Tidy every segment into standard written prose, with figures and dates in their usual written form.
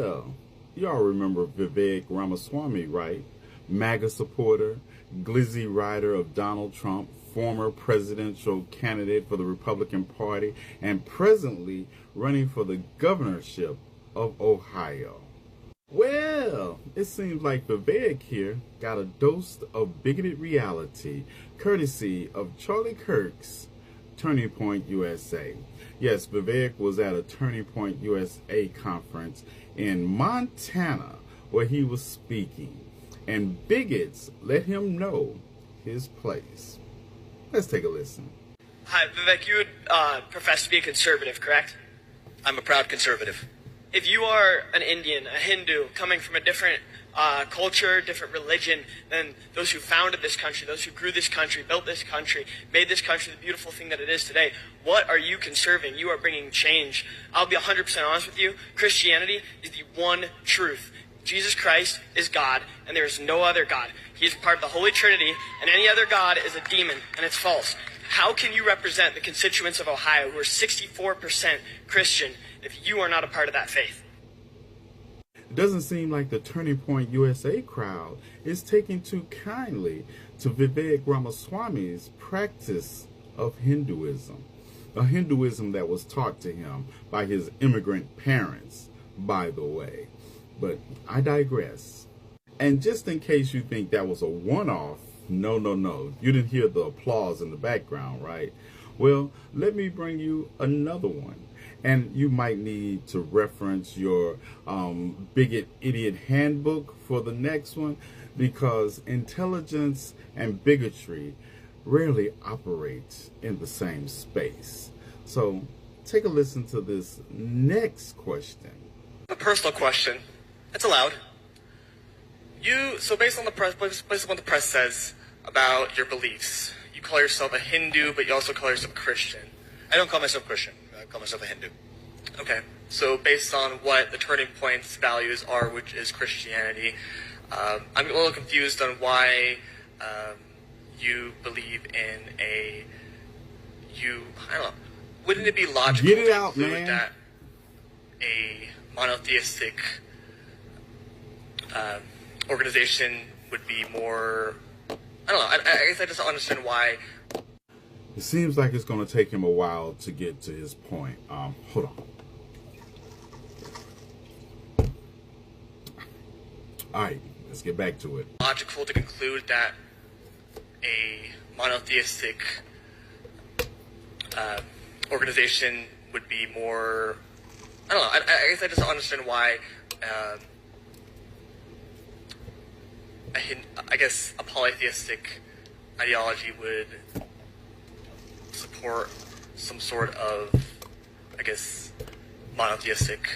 Well, y'all remember Vivek Ramaswamy, right? MAGA supporter, glizzy rider of Donald Trump, former presidential candidate for the Republican Party, and presently running for the governorship of Ohio. Well, it seems like Vivek here got a dose of bigoted reality, courtesy of Charlie Kirk's Turning Point USA. Yes, Vivek was at a Turning Point USA conference in Montana where he was speaking, and bigots let him know his place. Let's take a listen. Hi, Vivek, you would profess to be a conservative, correct? I'm a proud conservative. If you are an Indian, a Hindu, coming from a different culture, different religion than those who founded this country, those who grew this country, built this country, made this country the beautiful thing that it is today, what are you conserving? You are bringing change. I'll be 100% honest with you. Christianity is the one truth. Jesus Christ is God, and there is no other God. He is part of the Holy Trinity, and any other God is a demon, and it's false. How can you represent the constituents of Ohio who are 64% Christian if you are not a part of that faith? It doesn't seem like the Turning Point USA crowd is taking too kindly to Vivek Ramaswamy's practice of Hinduism, a Hinduism that was taught to him by his immigrant parents, by the way. But I digress. And just in case you think that was a one-off, no. You didn't hear the applause in the background, right? Well, let me bring you another one. And you might need to reference your bigot idiot handbook for the next one, because intelligence and bigotry rarely operate in the same space. So take a listen to this next question. A personal question. It's allowed. So based on what the press says about your beliefs, you call yourself a Hindu, but you also call yourself a Christian. I don't call myself Christian. I call myself a Hindu. Okay. So based on what the Turning Point's values are, which is Christianity, I'm a little confused on why you believe in I don't know. Wouldn't it be logical to conclude that a monotheistic organization would be more, I don't know, I guess I just don't understand why. It seems like it's going to take him a while to get to his point. Hold on. All right, let's get back to it. Logical to conclude that a monotheistic organization would be more, I don't know, I guess I just don't understand why I guess a polytheistic ideology would support some sort of, I guess, monotheistic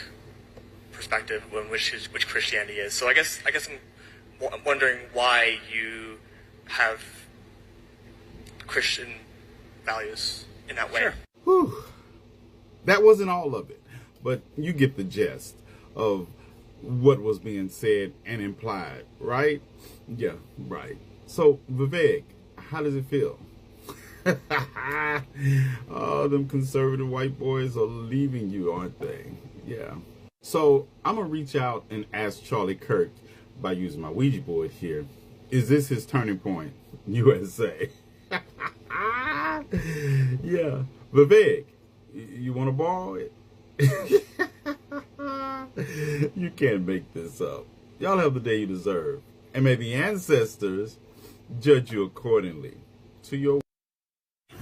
perspective which Christianity is. So I guess I'm wondering why you have Christian values in that way. Sure. Whew. That wasn't all of it, but you get the gist of what was being said and implied, right? Yeah, right. So, Vivek, how does it feel? Oh, them conservative white boys are leaving you, aren't they? Yeah. So, I'm going to reach out and ask Charlie Kirk by using my Ouija board here. Is this his Turning Point USA? Yeah. Vivek, you want to borrow it? You can't make this up. Y'all have the day you deserve. And may the ancestors judge you accordingly to your...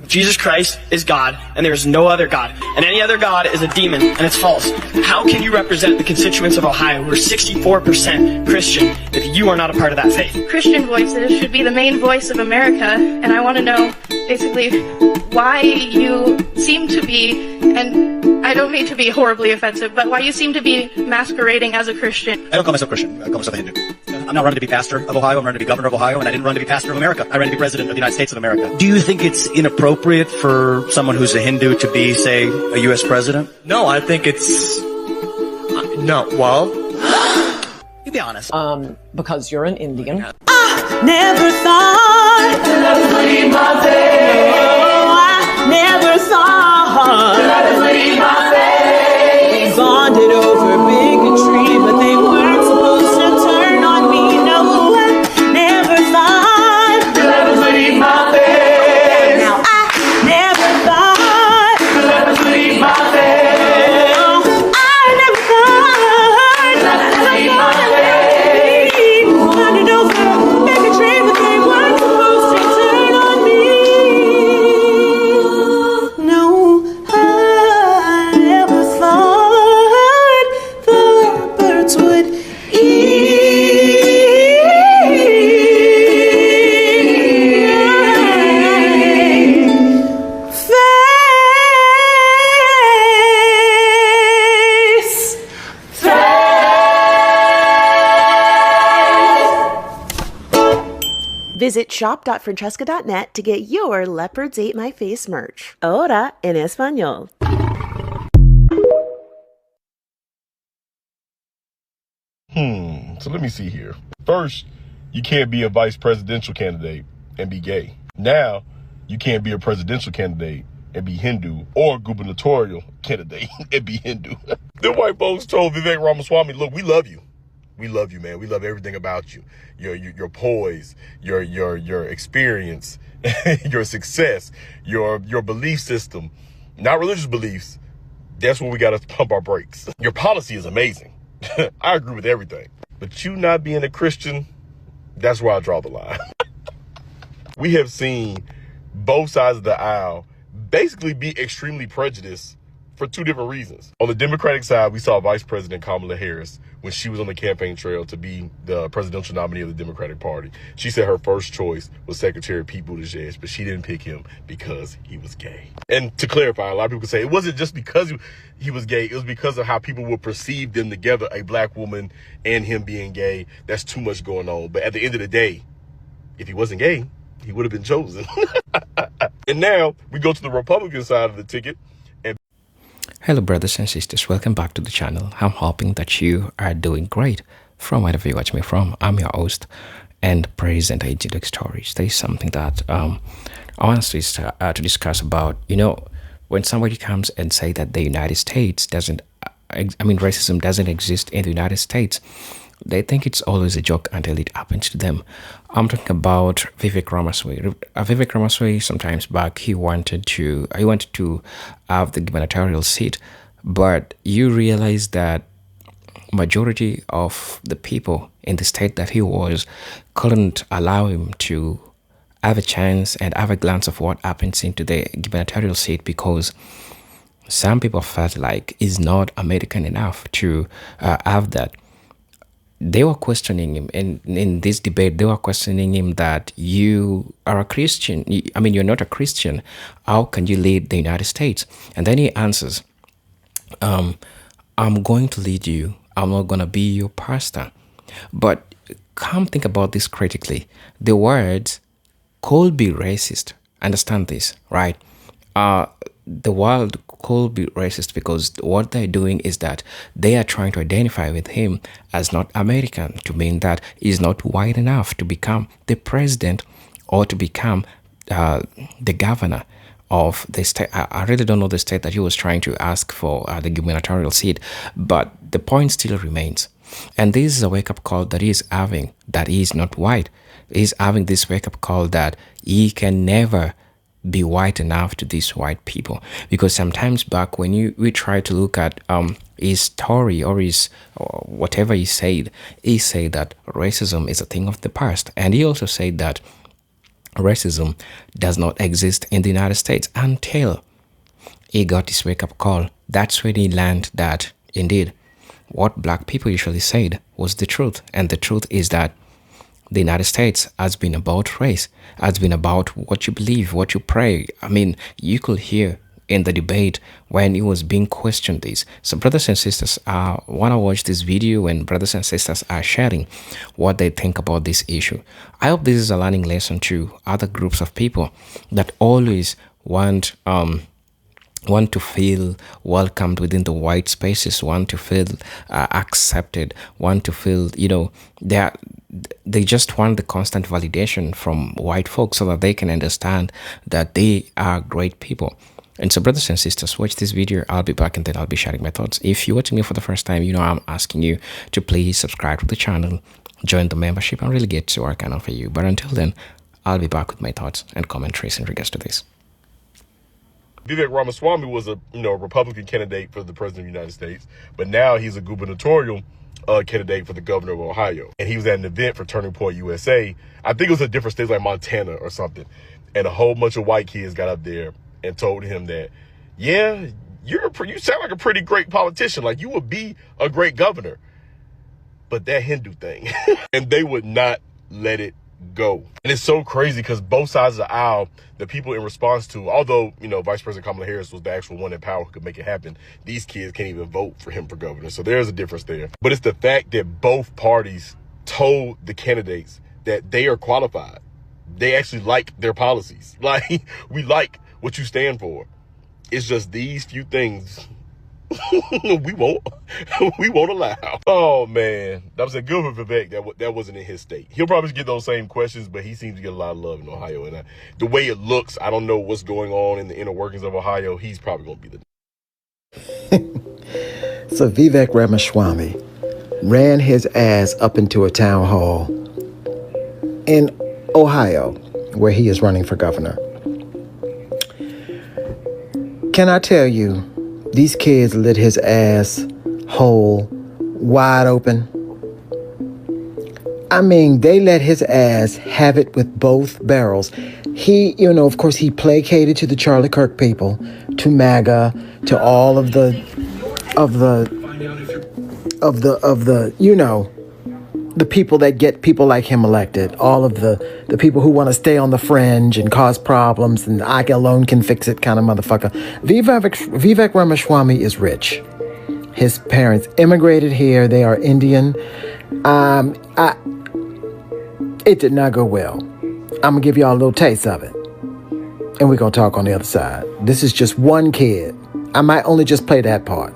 Jesus Christ is God, and there is no other God, and any other God is a demon, and it's false. How can you represent the constituents of Ohio who are 64% Christian if you are not a part of that faith? Christian voices should be the main voice of America, and I want to know basically why you seem to be, and I don't mean to be horribly offensive, but why you seem to be masquerading as a Christian. I don't call myself Christian. I call myself a Hindu. I'm not running to be pastor of Ohio. I'm running to be governor of Ohio, and I didn't run to be pastor of America. I ran to be president of the United States of America. Do you think it's inappropriate for someone who's a Hindu to be, say, a U.S. president? No, I think it's... no, well... You be honest. Because you're an Indian. I never thought that would be my day. I never thought that would be my day. We bonded over bigotry, but Visit shop.francesca.net to get your Leopards Ate My Face merch. Ahora en español. So let me see here. First, you can't be a vice presidential candidate and be gay. Now, you can't be a presidential candidate and be Hindu, or gubernatorial candidate and be Hindu. The white folks told Vivek Ramaswamy, look, we love you. We love you, man. We love everything about you. Your poise, your experience, your success, your belief system, not religious beliefs. That's where we got to pump our brakes. Your policy is amazing. I agree with everything. But you not being a Christian, that's where I draw the line. We have seen both sides of the aisle basically be extremely prejudiced for two different reasons. On the Democratic side, we saw Vice President Kamala Harris when she was on the campaign trail to be the presidential nominee of the Democratic Party. She said her first choice was Secretary Pete Buttigieg, but she didn't pick him because he was gay. And to clarify, a lot of people say it wasn't just because he was gay, it was because of how people would perceive them together, a black woman and him being gay. That's too much going on. But at the end of the day, if he wasn't gay, he would have been chosen. And now we go to the Republican side of the ticket. Hello brothers and sisters, welcome back to the channel. I'm hoping that you are doing great from wherever you watch me from. I'm your host and present Agent Stories. There is something that I want us to discuss about, when somebody comes and say that the United States racism doesn't exist in the United States. They think it's always a joke until it happens to them. I'm talking about Vivek Ramaswamy. Vivek Ramaswamy, sometimes back, he wanted to have the gubernatorial seat, but you realize that majority of the people in the state that he was couldn't allow him to have a chance and have a glance of what happens into the gubernatorial seat, because some people felt like he's not American enough to have that. They were questioning him, and in this debate, they were questioning him that you are a Christian. You're not a Christian. How can you lead the United States? And then he answers, I'm going to lead you. I'm not going to be your pastor. But come think about this critically. The words could be racist. Understand this, right? The world could be racist because what they're doing is that they are trying to identify with him as not American, to mean that he's not white enough to become the president or to become the governor of the state. I really don't know the state that he was trying to ask for the gubernatorial seat, but the point still remains. And this is a wake-up call that he is having, that he is not white. He's having this wake-up call that he can never be white enough to these white people, because sometimes back when we try to look at his story or whatever he said that racism is a thing of the past, and he also said that racism does not exist in the United States until he got his wake-up call. That's when he learned that indeed what black people usually said was the truth, and the truth is that the United States has been about race, has been about what you believe, what you pray. You could hear in the debate when it was being questioned this. So brothers and sisters, want to watch this video when brothers and sisters are sharing what they think about this issue. I hope this is a learning lesson to other groups of people that always want to feel welcomed within the white spaces, want to feel accepted, want to feel, they just want the constant validation from white folks so that they can understand that they are great people. And so brothers and sisters, watch this video. I'll be back and then I'll be sharing my thoughts. If you're watching me for the first time, I'm asking you to please subscribe to the channel, join the membership, and really get to work on for you. But until then, I'll be back with my thoughts and commentaries in regards to this. Vivek Ramaswamy was a Republican candidate for the president of the United States, but now he's a gubernatorial candidate for the governor of Ohio. And he was at an event for Turning Point USA. I think it was a different state like Montana or something. And a whole bunch of white kids got up there and told him that, yeah, you sound like a pretty great politician. Like, you would be a great governor. But that Hindu thing. And they would not let it go. And it's so crazy because both sides of the aisle, the people in response to, although, Vice President Kamala Harris was the actual one in power who could make it happen, these kids can't even vote for him for governor. So there's a difference there. But it's the fact that both parties told the candidates that they are qualified. they actually like their policies. Like, we like what you stand for. It's just these few things we won't allow. Oh man, that was a good one for Vivek. That wasn't in his state. He'll probably get those same questions, but he seems to get a lot of love in Ohio. And the way it looks, I don't know what's going on in the inner workings of Ohio. He's probably going to be the. So Vivek Ramaswamy ran his ass up into a town hall in Ohio, where he is running for governor. Can I tell you, these kids lit his ass hole wide open. I mean, they let his ass have it with both barrels. He, of course, he placated to the Charlie Kirk people, to MAGA, to all of the people that get people like him elected, all of the people who want to stay on the fringe and cause problems and I alone can fix it kind of motherfucker. Vivek Ramaswamy is rich. His parents immigrated here. They are Indian. It did not go well. I'm going to give y'all a little taste of it. And we're going to talk on the other side. This is just one kid. I might only just play that part.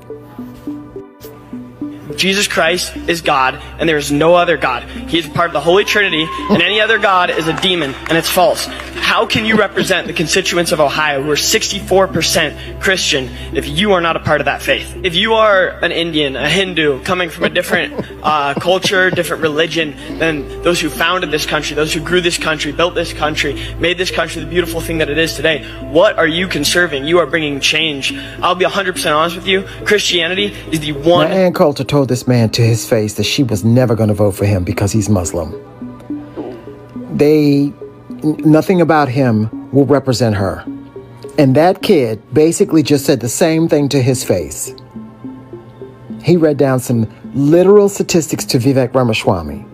Jesus Christ is God, and there is no other God. He is part of the Holy Trinity, and any other God is a demon, and it's false. How can you represent the constituents of Ohio who are 64% Christian if you are not a part of that faith? If you are an Indian, a Hindu, coming from a different culture, different religion than those who founded this country, those who grew this country, built this country, made this country the beautiful thing that it is today, what are you conserving? You are bringing change. I'll be 100% honest with you. Christianity is the one... Now, Ann Coulter told this man to his face that she was never going to vote for him because he's Muslim. Nothing about him will represent her. And that kid basically just said the same thing to his face. He read down some literal statistics to Vivek Ramaswamy,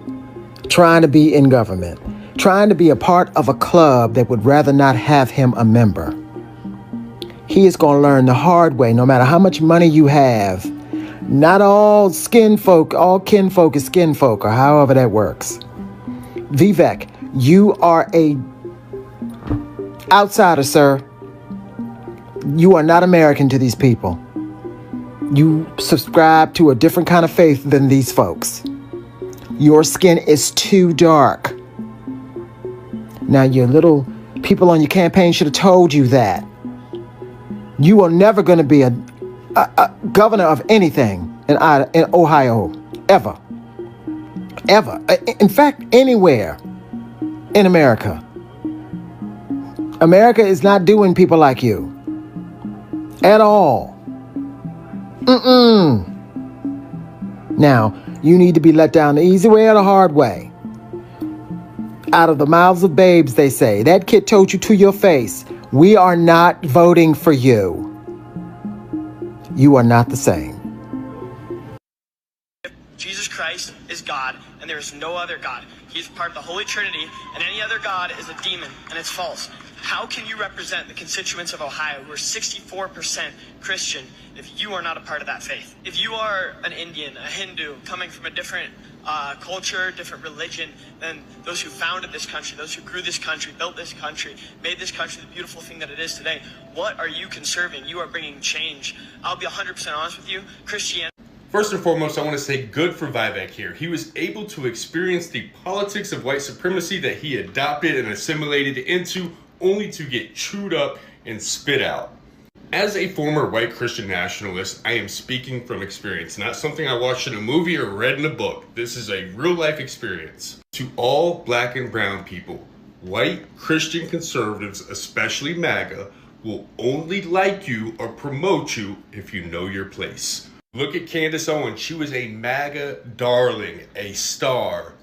trying to be in government, trying to be a part of a club that would rather not have him a member. He is going to learn the hard way, no matter how much money you have. Not all kinfolk is skinfolk, or however that works. Vivek, you are a outsider, sir. You are not American to these people. You subscribe to a different kind of faith than these folks. Your skin is too dark. Now, your little people on your campaign should have told you that. You are never going to be a governor of anything in Ohio, ever. Ever. In fact, anywhere in America. America is not doing people like you. At all. Now, you need to be let down the easy way or the hard way. Out of the mouths of babes, they say. That kid told you to your face, we are not voting for you. You are not the same. Jesus Christ is God, and there is no other God. He is part of the Holy Trinity, and any other God is a demon, and it's false. How can you represent the constituents of Ohio who are 64% Christian if you are not a part of that faith? If you are an Indian, a Hindu, coming from a different culture, different religion than those who founded this country, those who grew this country, built this country, made this country the beautiful thing that it is today, what are you conserving? You are bringing change. I'll be 100% honest with you. Christianity... First and foremost, I want to say good for Vivek here. He was able to experience the politics of white supremacy that he adopted and assimilated into, only to get chewed up and spit out. As a former white Christian nationalist, I am speaking from experience, not something I watched in a movie or read in a book. This is a real life experience. To all black and brown people, white Christian conservatives, especially MAGA, will only like you or promote you if you know your place. Look at Candace Owens. She was a MAGA darling, a star,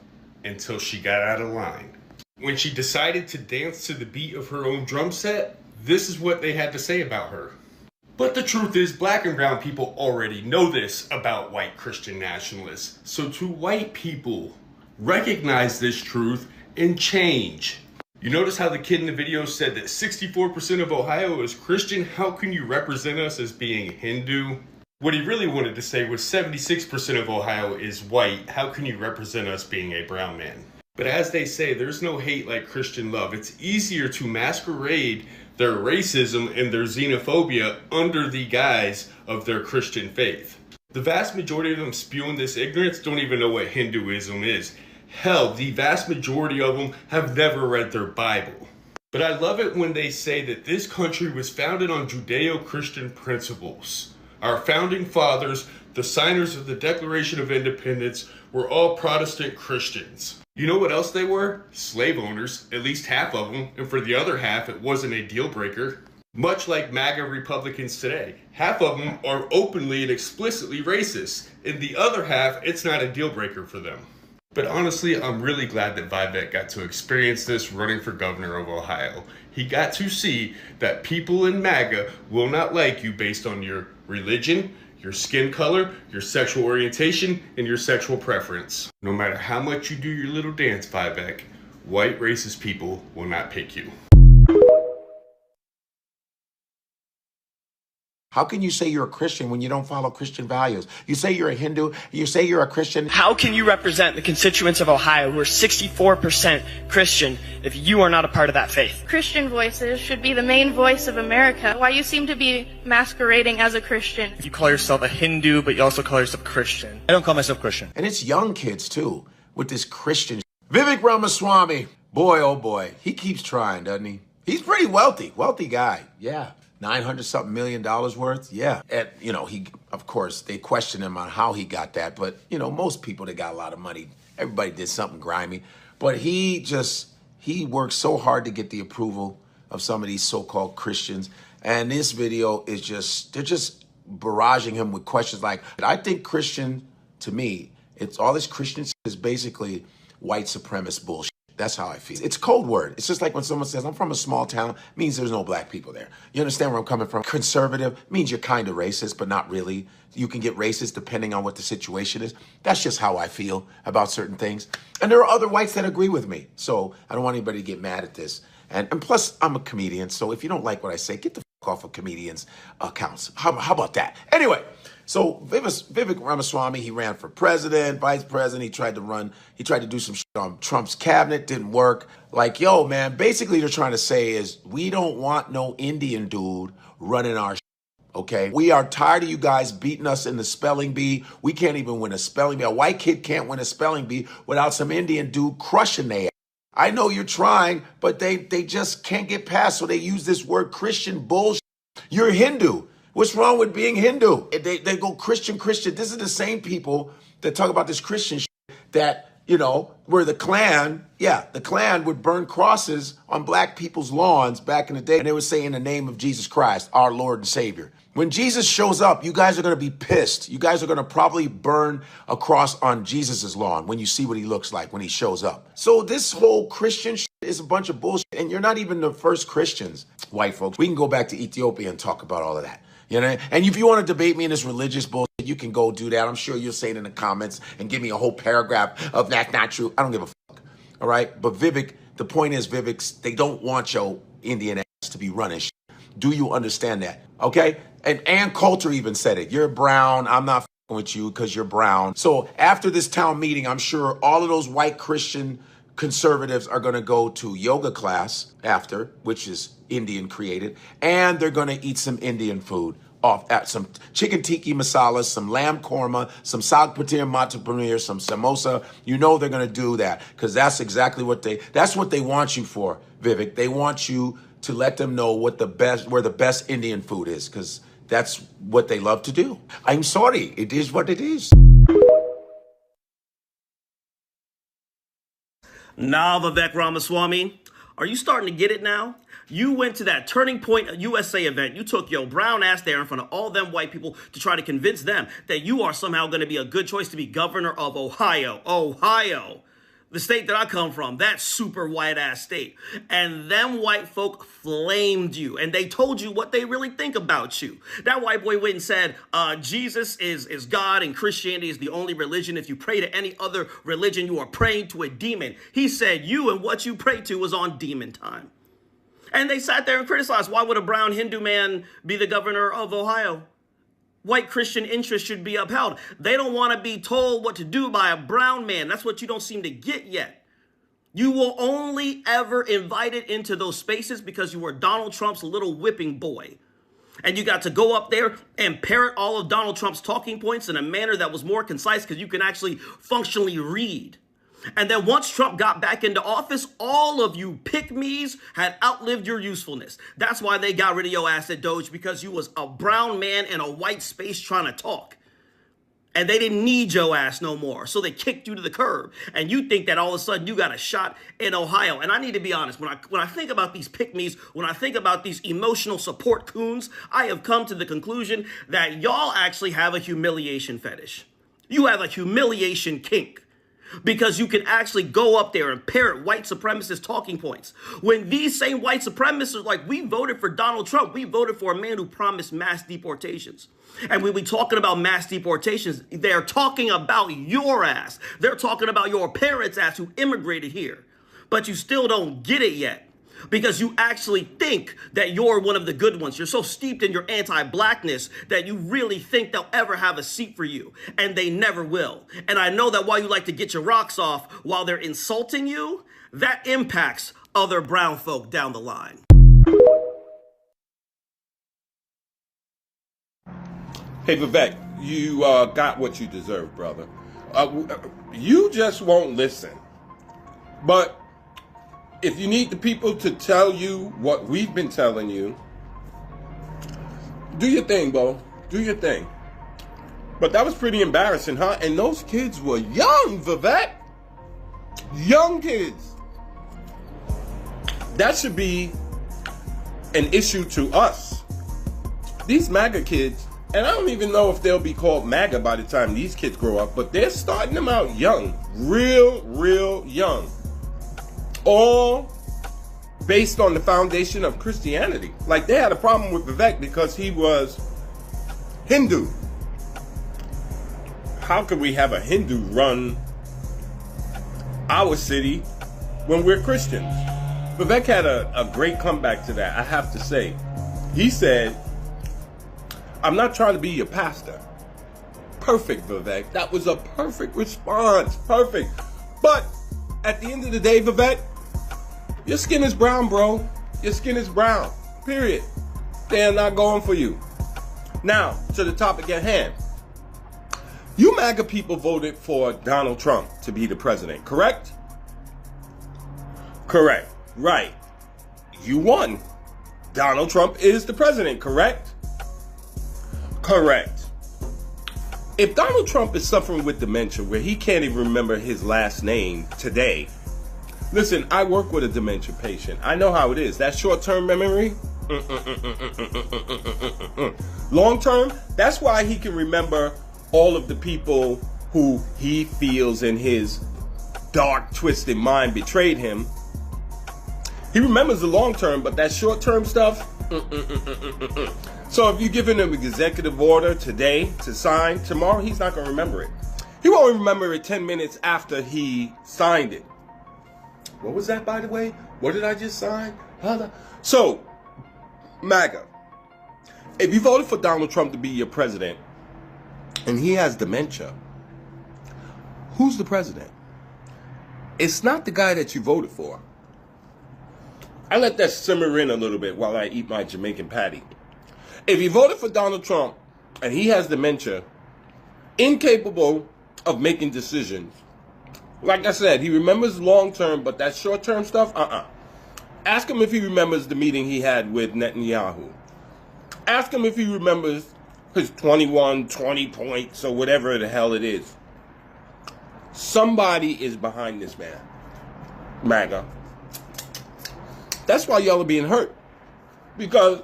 until she got out of line. When she decided to dance to the beat of her own drum set, this is what they had to say about her. But the truth is, black and brown people already know this about white Christian nationalists. So to white people, recognize this truth and change. You notice how the kid in the video said that 64% of Ohio is Christian? How can you represent us as being Hindu? What he really wanted to say was 76% of Ohio is white. How can you represent us being a brown man? But as they say, there's no hate like Christian love. It's easier to masquerade their racism and their xenophobia under the guise of their Christian faith. The vast majority of them spewing this ignorance don't even know what Hinduism is. Hell, the vast majority of them have never read their Bible. But I love it when they say that this country was founded on Judeo-Christian principles. Our founding fathers, the signers of the Declaration of Independence, were all Protestant Christians. You know what else they were? Slave owners, at least half of them, and for the other half, it wasn't a deal breaker. Much like MAGA Republicans today, half of them are openly and explicitly racist, and the other half, it's not a deal breaker for them. But honestly, I'm really glad that Vivek got to experience this running for governor of Ohio. He got to see that people in MAGA will not like you based on your religion, your skin color, your sexual orientation, and your sexual preference. No matter how much you do your little dance, Vivek, white racist people will not pick you. How can you say you're a Christian when you don't follow Christian values? You say you're a Hindu, you say you're a Christian. How can you represent the constituents of Ohio who are 64% Christian if you are not a part of that faith? Christian voices should be the main voice of America. Why you seem to be masquerading as a Christian? You call yourself a Hindu, but you also call yourself Christian. I don't call myself Christian. And it's young kids too, with this Christian. Vivek Ramaswamy, boy oh boy, he keeps trying, doesn't he? He's pretty wealthy guy, yeah. $900-something million worth, yeah. And, you know, he, of course, they question him on how he got that, but, you know, most people that got a lot of money, everybody did something grimy. But he worked so hard to get the approval of some of these so-called Christians. And this video is they're just barraging him with questions like, I think Christian, to me, it's all this Christian is basically white supremacist bullshit. That's how I feel. It's a code word. It's just like when someone says, I'm from a small town, means there's no black people there. You understand where I'm coming from? Conservative means you're kind of racist, but not really. You can get racist depending on what the situation is. That's just how I feel about certain things. And there are other whites that agree with me. So I don't want anybody to get mad at this. And plus, I'm a comedian. So if you don't like what I say, get the fuck off of comedians' accounts. How about that? Anyway. So Vivek Ramaswamy, he ran for president, vice president. He tried to do some shit on Trump's cabinet, didn't work. Like, yo, man, basically they're trying to say is we don't want no Indian dude running our shit, okay? We are tired of you guys beating us in the spelling bee. We can't even win a spelling bee. A white kid can't win a spelling bee without some Indian dude crushing their ass. I know you're trying, but they just can't get past, so they use this word Christian bullshit. You're Hindu. What's wrong with being Hindu? They go Christian. This is the same people that talk about this Christian shit that, you know, where the Klan would burn crosses on black people's lawns back in the day. And they would say in the name of Jesus Christ, our Lord and Savior. When Jesus shows up, you guys are going to be pissed. You guys are going to probably burn a cross on Jesus's lawn when you see what he looks like when he shows up. So this whole Christian shit is a bunch of bullshit. And you're not even the first Christians, white folks. We can go back to Ethiopia and talk about all of that. You know, and if you want to debate me in this religious bullshit, you can go do that. I'm sure you'll say it in the comments and give me a whole paragraph of that's not true. I don't give a fuck. All right. But Vivek, the point is, Vivek, they don't want your Indian ass to be running shit. Do you understand that? Okay. And Ann Coulter even said it. You're brown. I'm not fucking with you because you're brown. So after this town meeting, I'm sure all of those white Christian conservatives are going to go to yoga class after, which is Indian created, and they're going to eat some Indian food off at some chicken tikka masala, some lamb korma, some saag paneer, mata paneer, some samosa. You know they're going to do that because that's exactly what they want you for, Vivek. They want you to let them know where the best Indian food is because that's what they love to do. I'm sorry. It is what it is. Now, Vivek Ramaswamy, are you starting to get it now? You went to that Turning Point USA event. You took your brown ass there in front of all them white people to try to convince them that you are somehow going to be a good choice to be governor of Ohio. Ohio, the state that I come from, that super white ass state. And them white folk flamed you and they told you what they really think about you. That white boy went and said, Jesus is God and Christianity is the only religion. If you pray to any other religion, you are praying to a demon. He said you and what you pray to was on demon time. And they sat there and criticized, why would a brown Hindu man be the governor of Ohio? White Christian interests should be upheld. They don't want to be told what to do by a brown man. That's what you don't seem to get yet. You were only ever invited into those spaces because you were Donald Trump's little whipping boy. And you got to go up there and parrot all of Donald Trump's talking points in a manner that was more concise because you can actually functionally read. And then once Trump got back into office, all of you Pikmis had outlived your usefulness. That's why they got rid of your ass at Doge, because you was a brown man in a white space trying to talk. And they didn't need your ass no more. So they kicked you to the curb. And you think that all of a sudden you got a shot in Ohio. And I need to be honest, when I think about these Pikmis, when I think about these emotional support coons, I have come to the conclusion that y'all actually have a humiliation fetish. You have a humiliation kink. Because you can actually go up there and parrot white supremacist talking points. When these same white supremacists are like, we voted for Donald Trump. We voted for a man who promised mass deportations. And when we talking about mass deportations, they're talking about your ass. They're talking about your parents' ass who immigrated here. But you still don't get it yet. Because you actually think that you're one of the good ones. You're so steeped in your anti-blackness that you really think they'll ever have a seat for you. And they never will. And I know that while you like to get your rocks off while they're insulting you, that impacts other brown folk down the line. Hey, Vivek, you got what you deserve, brother. You just won't listen. But if you need the people to tell you what we've been telling you, do your thing, Bo. Do your thing. But that was pretty embarrassing, huh? And those kids were young, Vivek. Young kids. That should be an issue to us. These MAGA kids, and I don't even know if they'll be called MAGA by the time these kids grow up, but they're starting them out young. Real young. All based on the foundation of Christianity. Like, they had a problem with Vivek because he was Hindu. How could we have a Hindu run our city when we're Christians? Vivek had a great comeback to that, I have to say. He said, I'm not trying to be your pastor. Perfect, Vivek. That was a perfect response. Perfect. But at the end of the day, Vivek, your skin is brown, bro. Your skin is brown. Period. They are not going for you. Now, to the topic at hand. You MAGA people voted for Donald Trump to be the president, correct? Correct. Right. You won. Donald Trump is the president, correct? Correct. If Donald Trump is suffering with dementia where he can't even remember his last name today, listen, I work with a dementia patient. I know how it is. That short-term memory, long-term, that's why he can remember all of the people who he feels in his dark, twisted mind betrayed him. He remembers the long-term, but that short-term stuff, So if you're giving him an executive order today to sign, tomorrow he's not going to remember it. He won't remember it 10 minutes after he signed it. What was that, by the way? What did I just sign? So, MAGA, if you voted for Donald Trump to be your president and he has dementia, who's the president? It's not the guy that you voted for. I let that simmer in a little bit while I eat my Jamaican patty. If you voted for Donald Trump and he has dementia, incapable of making decisions, like I said, he remembers long-term, but that short-term stuff, Ask him if he remembers the meeting he had with Netanyahu. Ask him if he remembers his 20 points or whatever the hell it is. Somebody is behind this man, MAGA. That's why y'all are being hurt. Because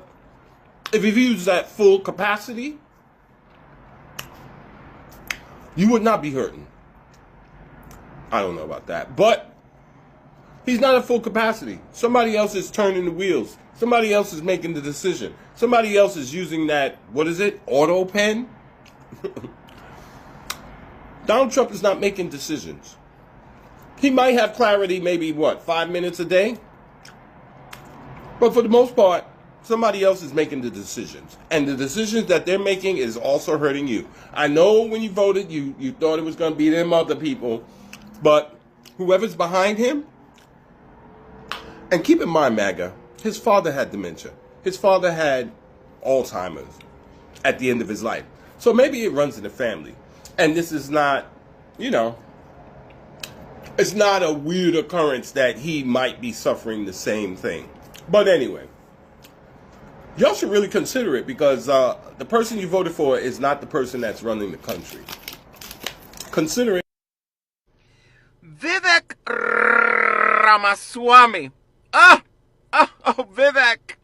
if he used that full capacity, you would not be hurting. I don't know about that. But he's not at full capacity. Somebody else is turning the wheels. Somebody else is making the decision. Somebody else is using that, what is it, auto pen? Donald Trump is not making decisions. He might have clarity maybe, 5 minutes a day? But for the most part, somebody else is making the decisions. And the decisions that they're making is also hurting you. I know when you voted, you thought it was going to be them other people. But whoever's behind him And keep in mind, MAGA, his father had dementia. His father had Alzheimer's at the end of his life. So maybe it runs in the family. And this is not, you know, it's not a weird occurrence that he might be suffering the same thing. But anyway, y'all should really consider it, because the person you voted for is not the person that's running the country. Consider it. Vivek Ramaswamy. Oh, Vivek.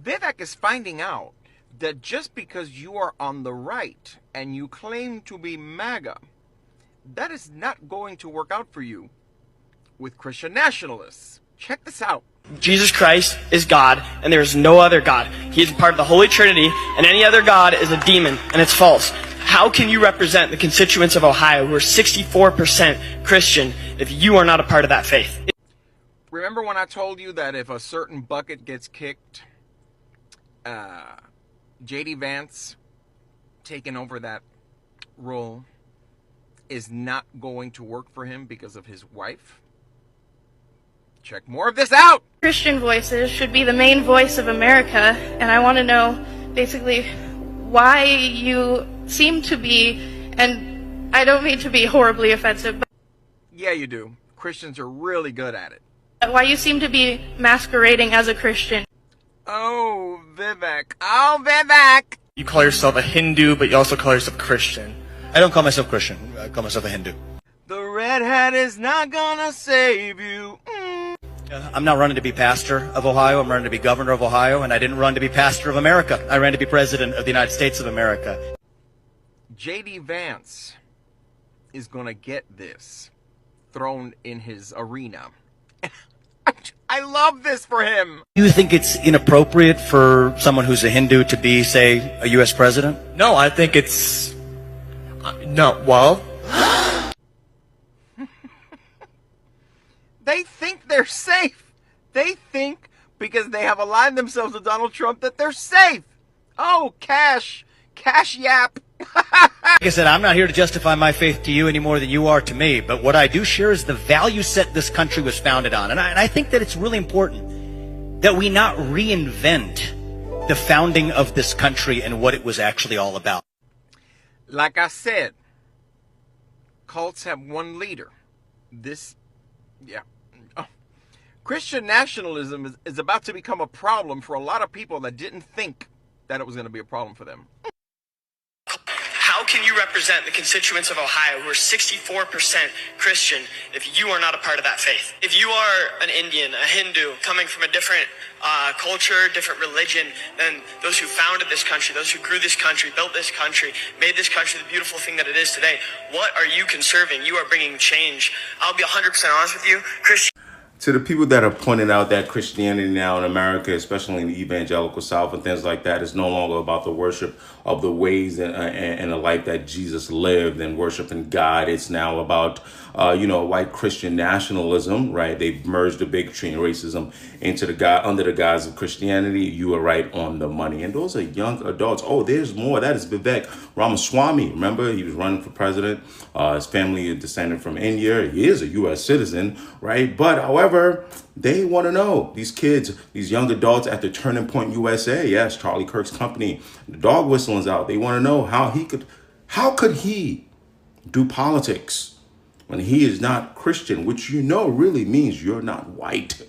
Vivek is finding out that just because you are on the right and you claim to be MAGA, that is not going to work out for you with Christian nationalists. Check this out. Jesus Christ is God, and there is no other God. He is part of the Holy Trinity, and any other God is a demon, and it's false. How can you represent the constituents of Ohio who are 64% Christian if you are not a part of that faith? Remember when I told you that if a certain bucket gets kicked, J.D. Vance taking over that role is not going to work for him because of his wife? Check more of this out! Christian voices should be the main voice of America, and I want to know, basically, why you seem to be, and I don't mean to be horribly offensive, but yeah, you do. Christians are really good at it. Why you seem to be masquerading as a Christian. Oh, Vivek. Oh, Vivek! You call yourself a Hindu, but you also call yourself Christian. I don't call myself Christian. I call myself a Hindu. The red hat is not gonna save you. I'm not running to be pastor of Ohio. I'm running to be governor of Ohio, and I didn't run to be pastor of America. I ran to be president of the United States of America. J.D. Vance is gonna get this thrown in his arena. I love this for him. Do you think it's inappropriate for someone who's a Hindu to be, say, a U.S. president? No, I think it's... no, well... They think they're safe. They think because they have aligned themselves with Donald Trump that they're safe. Oh, cash yap. Like I said, I'm not here to justify my faith to you any more than you are to me, but what I do share is the value set this country was founded on. And I think that it's really important that we not reinvent the founding of this country and what it was actually all about. Like I said, cults have one leader. Christian nationalism is about to become a problem for a lot of people that didn't think that it was going to be a problem for them. How can you represent the constituents of Ohio who are 64% Christian if you are not a part of that faith? If you are an Indian, a Hindu, coming from a different culture, different religion than those who founded this country, those who grew this country, built this country, made this country the beautiful thing that it is today, what are you conserving? You are bringing change. I'll be 100% honest with you. To the people that are pointing out that Christianity now in America, especially in the evangelical South and things like that, is no longer about the worship of the ways and the life that Jesus lived and worshiping God. It's now about, white Christian nationalism, right? They've merged the bigotry and racism into under the guise of Christianity. You are right on the money. And those are young adults. Oh, there's more. That is Vivek Ramaswamy. Remember, he was running for president. His family is descended from India. He is a U.S. citizen, right? But however, they want to know, these kids, these young adults at the Turning Point USA, yes, Charlie Kirk's company, the dog whistling's out. They want to know how could he do politics when he is not Christian, which really means you're not white.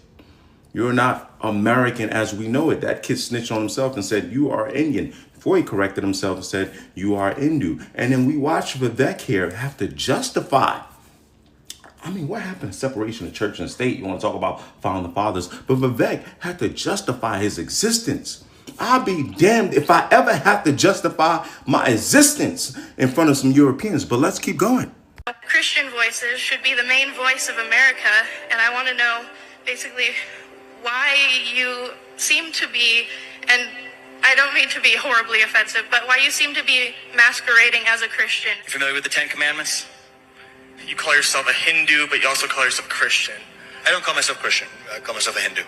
You're not American as we know it. That kid snitched on himself and said, you are Indian. Before he corrected himself and said, you are Hindu. And then we watch Vivek here have to justify. I mean, what happened to separation of church and state? You want to talk about founding fathers. But Vivek had to justify his existence. I'll be damned if I ever have to justify my existence in front of some Europeans. But let's keep going. Christian voices should be the main voice of America, and I want to know, basically, why you seem to be, and I don't mean to be horribly offensive, but why you seem to be masquerading as a Christian. You familiar with the Ten Commandments? You call yourself a Hindu, but you also call yourself Christian. I don't call myself Christian. I call myself a Hindu.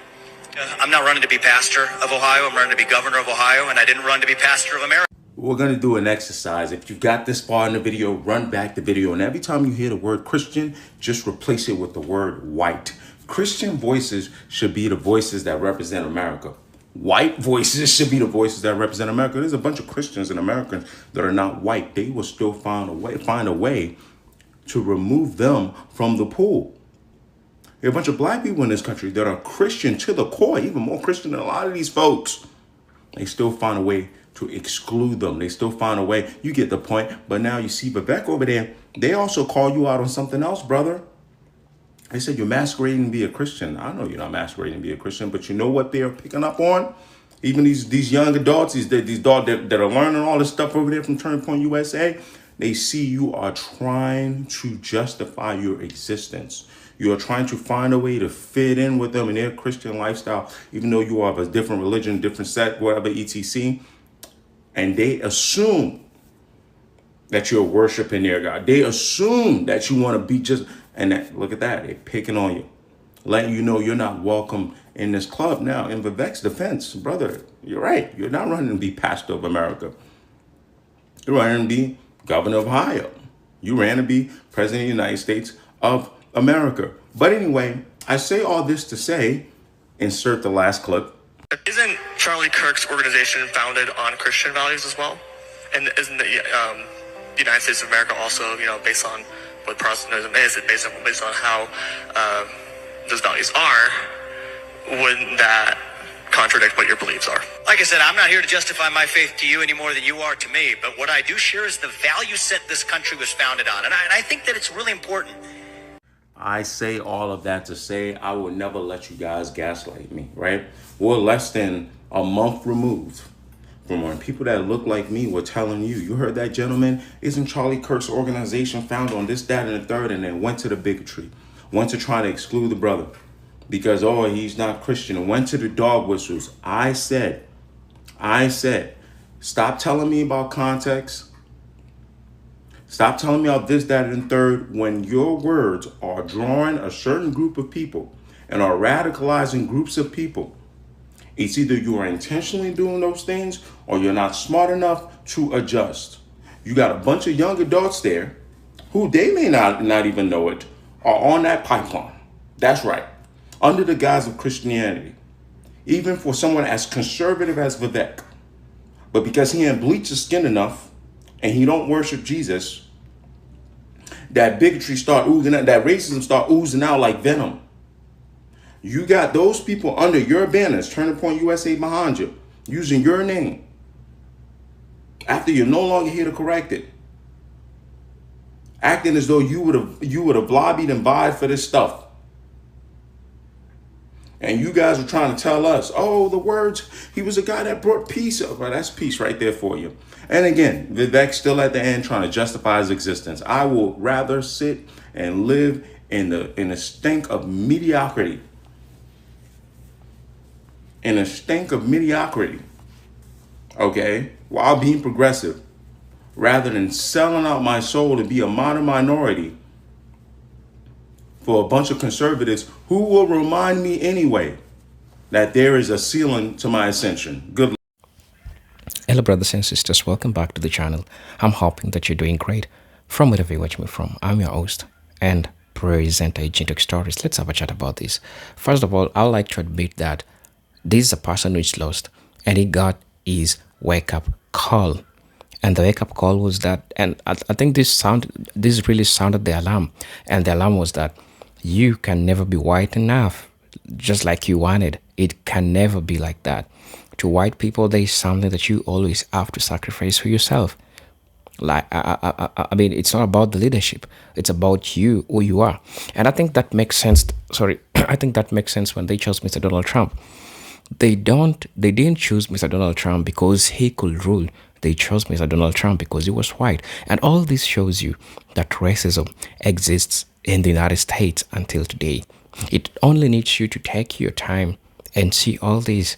I'm not running to be pastor of Ohio. I'm running to be governor of Ohio, and I didn't run to be pastor of America. We're going to do an exercise. If you've got this far in the video, run back the video. And every time you hear the word Christian, just replace it with the word white. Christian voices should be the voices that represent America. White voices should be the voices that represent America. There's a bunch of Christians and Americans that are not white. They will still find a way to remove them from the pool. There are a bunch of black people in this country that are Christian to the core, even more Christian than a lot of these folks. They still find a way to exclude them. They still find a way. You get the point. But now you see Vivek over there. They also call you out on something else, brother. They said you're masquerading to be a Christian. I know you're not masquerading to be a Christian, but you know what they're picking up on? Even these young adults, these adults that are learning all this stuff over there from Turning Point USA, they see you are trying to justify your existence. You are trying to find a way to fit in with them in their Christian lifestyle, even though you are of a different religion, different sect, whatever, etc. And they assume that you're worshiping their God. They assume that you want to be just, and that, look at that, they're picking on you, letting you know you're not welcome in this club. Now, in Vivek's defense, brother, you're right. You're not running to be pastor of America. You're running to be governor of Ohio. You ran to be president of the United States of America. But anyway, I say all this to say, insert the last clip. Isn't Charlie Kirk's organization founded on Christian values as well? And isn't the United States of America also, based on what Protestantism is, based on how those values are? Wouldn't that contradict what your beliefs are? Like I said, I'm not here to justify my faith to you any more than you are to me. But what I do share is the value set this country was founded on. And I think that it's really important. I say all of that to say I will never let you guys gaslight me, right? We're less than a month removed from when people that look like me were telling you heard that, gentleman? Isn't Charlie Kirk's organization founded on this, that, and the third? And then went to the bigotry, went to try to exclude the brother because, he's not Christian, and went to the dog whistles. I said, stop telling me about context. Stop telling me about this, that, and third when your words are drawing a certain group of people and are radicalizing groups of people. It's either you are intentionally doing those things or you're not smart enough to adjust. You got a bunch of young adults there who they may not even know it are on that pipeline. That's right. Under the guise of Christianity. Even for someone as conservative as Vivek. But because he ain't bleached his skin enough and he don't worship Jesus, that bigotry start oozing out, that racism start oozing out like venom. You got those people under your banners, Turning Point USA behind you, using your name after you're no longer here to correct it. Acting as though you would have lobbied and vied for this stuff. And you guys are trying to tell us, the words, he was a guy that brought peace. Well, that's peace right there for you. And again, Vivek's still at the end trying to justify his existence. I will rather sit and live in the stink of mediocrity. In a stink of mediocrity. Okay? While being progressive. Rather than selling out my soul to be a modern minority for a bunch of conservatives who will remind me anyway that there is a ceiling to my ascension. Good luck. Hello brothers and sisters, welcome back to the channel. I'm hoping that you're doing great from wherever you watch me from. I'm your host and presenter Gatekeeping Stories. Let's have a chat about this. First of all, I'd like to admit that this is a person who is lost and he got his wake-up call. And the wake-up call was that, and I think this really sounded the alarm. And the alarm was that you can never be white enough, just like you wanted. It can never be like that. To white people, there is something that you always have to sacrifice for yourself. Like, I mean, it's not about the leadership. It's about you, who you are. And I think that makes sense. I think that makes sense when they chose Mr. Donald Trump. They didn't choose Mr. Donald Trump because he could rule. They chose Mr. Donald Trump because he was white. And all this shows you that racism exists in the United States until today. It only needs you to take your time and see all these.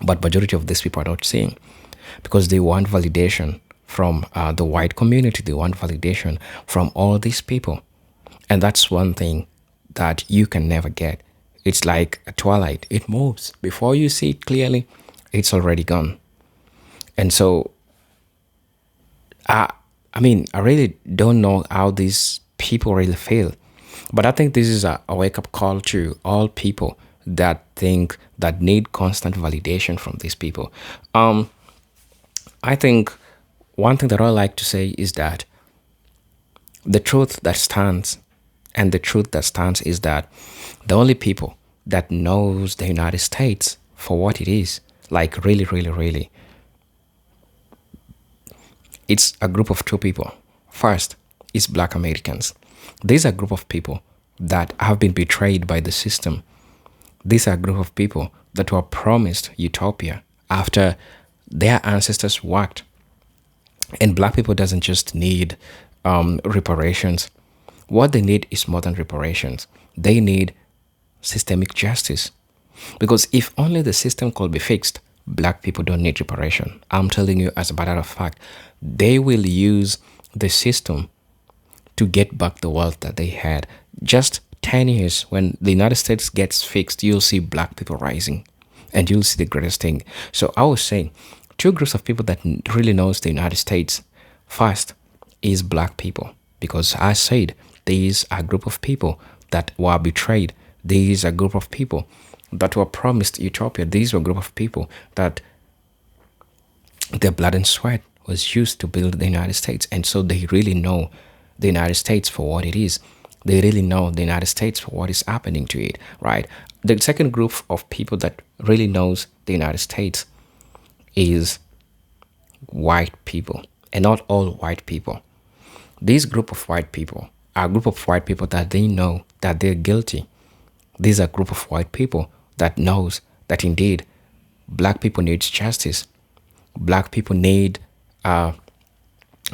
But majority of these people are not seeing because they want validation from the white community. They want validation from all these people. And that's one thing that you can never get. It's like a twilight. It moves. Before you see it clearly, it's already gone. And so, I really don't know how these people really feel. But I think this is a wake-up call to all people that think that need constant validation from these people. I think one thing that I like to say is that the truth that stands, and the truth that stands is that the only people that knows the United States for what it is, like really, really, really, it's a group of two people. First, is Black Americans. These are a group of people that have been betrayed by the system. These are a group of people that were promised utopia after their ancestors worked. And Black people doesn't just need reparations. What they need is more than reparations. They need systemic justice. Because if only the system could be fixed, Black people don't need reparation. I'm telling you, as a matter of fact, they will use the system to get back the wealth that they had. Just 10 years, when the United States gets fixed, you'll see Black people rising, and you'll see the greatest thing. So I was saying, two groups of people that really knows the United States. First is Black people, because I said these are a group of people that were betrayed. These are a group of people that were promised utopia. These were a group of people that their blood and sweat was used to build the United States. And so they really know the United States for what it is. They really know the United States for what is happening to it, right? The second group of people that really knows the United States is white people, and not all white people. This group of white people are a group of white people that they know that they're guilty. These are a group of white people that knows that indeed Black people need justice. Black people need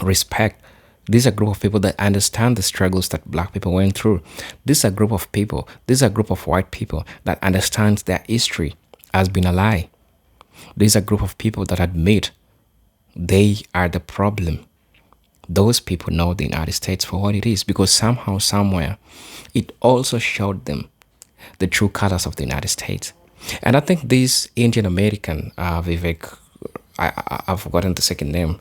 respect. These are a group of people that understand the struggles that Black people went through. This is a group of people, this is a group of white people that understands their history has been a lie. These are a group of people that admit they are the problem. Those people know the United States for what it is, because somehow, somewhere, it also showed them the true colors of the United States. And I think this Indian American, Vivek, I've forgotten the second name,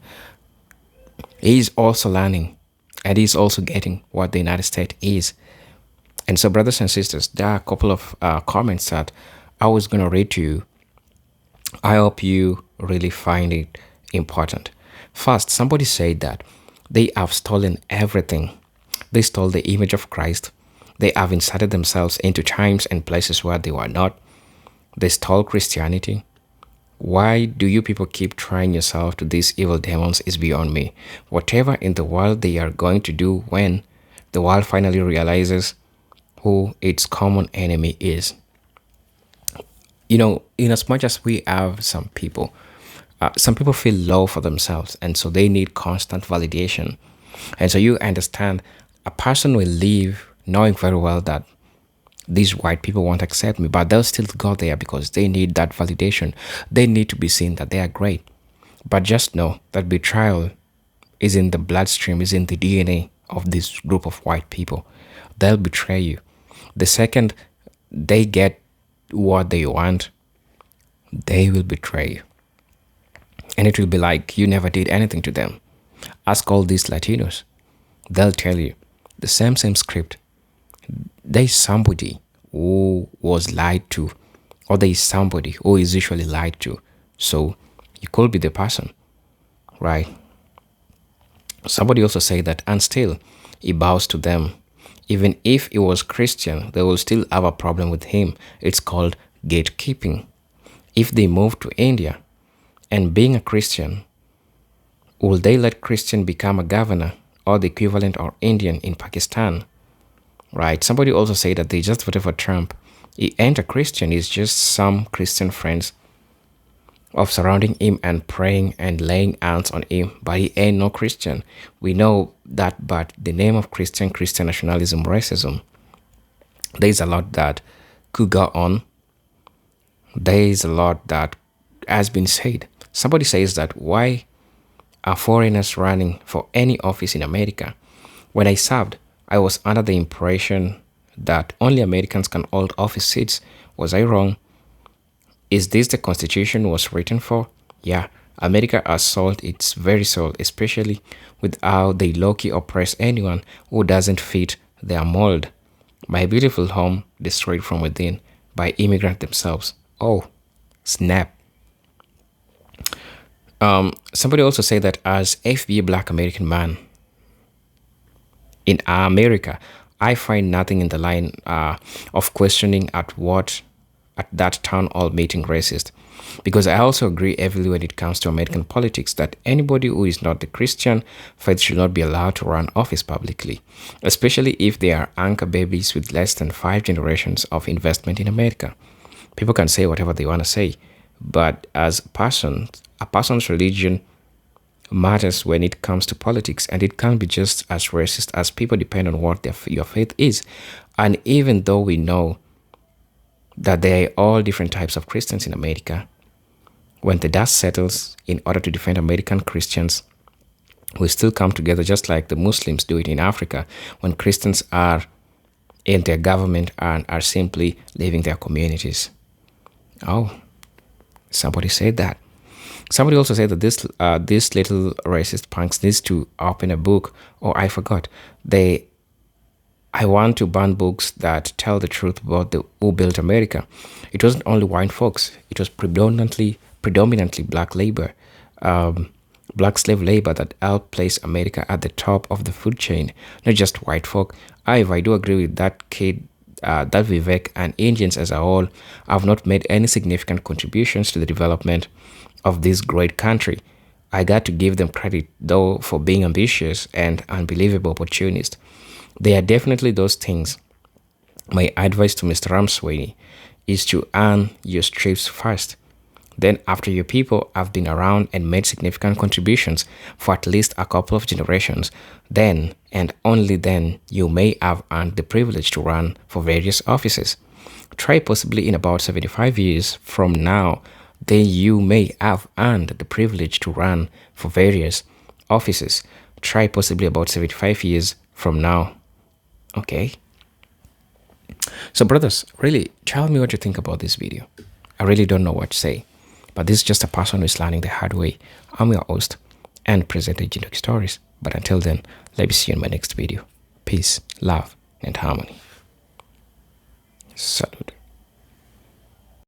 he's also learning, and he's also getting what the United States is. And so, brothers and sisters, there are a couple of comments that I was going to read to you. I hope you really find it important. First, somebody said that they have stolen everything. They stole the image of Christ. They have inserted themselves into times and places where they were not. They stole Christianity. Why do you people keep trying yourself to these evil demons is beyond me. Whatever in the world they are going to do when the world finally realizes who its common enemy is. You know, in as much as we have some people feel low for themselves, and so they need constant validation. And so you understand, a person will leave knowing very well that these white people won't accept me, but they'll still go there because they need that validation. They need to be seen that they are great. But just know that betrayal is in the bloodstream, is in the DNA of this group of white people. They'll betray you. The second they get what they want, they will betray you. And it will be like you never did anything to them. Ask all these Latinos. They'll tell you the same script. There is somebody who was lied to, or there is somebody who is usually lied to. So you could be the person, right? Somebody also said that, and still he bows to them. Even if he was Christian, they will still have a problem with him. It's called gatekeeping. If they move to India and being a Christian, will they let Christian become a governor or the equivalent or Indian in Pakistan? Right. Somebody also said that they just voted for Trump. He ain't a Christian. He's just some Christian friends of surrounding him and praying and laying hands on him, but he ain't no Christian. We know that, but the name of Christian nationalism, racism, there's a lot that could go on. There's a lot that has been said. Somebody says that why are foreigners running for any office in America? When I served, I was under the impression that only Americans can hold office seats. Was I wrong? Is this the Constitution was written for? Yeah, America has sold its very soul, especially with how they low-key oppress anyone who doesn't fit their mold. My beautiful home destroyed from within by immigrants themselves. Oh, snap. Somebody also said that as FBA Black American man in America, I find nothing in the line of questioning at that town hall meeting racist. Because I also agree heavily when it comes to American politics that anybody who is not the Christian faith should not be allowed to run office publicly, especially if they are anchor babies with less than 5 generations of investment in America. People can say whatever they want to say, but as a person's religion matters when it comes to politics, and it can't be just as racist as people depend on what your faith is. And even though we know that there are all different types of Christians in America, when the dust settles, in order to defend American Christians, we still come together just like the Muslims do it in Africa when Christians are in their government and are simply leaving their communities. Oh, somebody said that. Somebody also said that this little racist punks needs to open a book, or I forgot. I want to ban books that tell the truth about who built America. It wasn't only white folks. It was predominantly black labor, black slave labor that helped place America at the top of the food chain, not just white folk. However, I do agree with that kid, that Vivek and Indians as a whole have not made any significant contributions to the development of this great country. I got to give them credit, though, for being ambitious and unbelievable opportunists. They are definitely those things. My advice to Mr. Ramaswamy is to earn your stripes first. Then, after your people have been around and made significant contributions for at least a couple of generations, then and only then you may have earned the privilege to run for various offices. Try possibly in about 75 years from now, then you may have earned the privilege to run for various offices. Try possibly about 75 years from now. Okay? So brothers, really, tell me what you think about this video. I really don't know what to say. But this is just a person who is learning the hard way. I'm your host and presenter Agent Stories. But until then, let me see you in my next video. Peace, love, and harmony. Salut.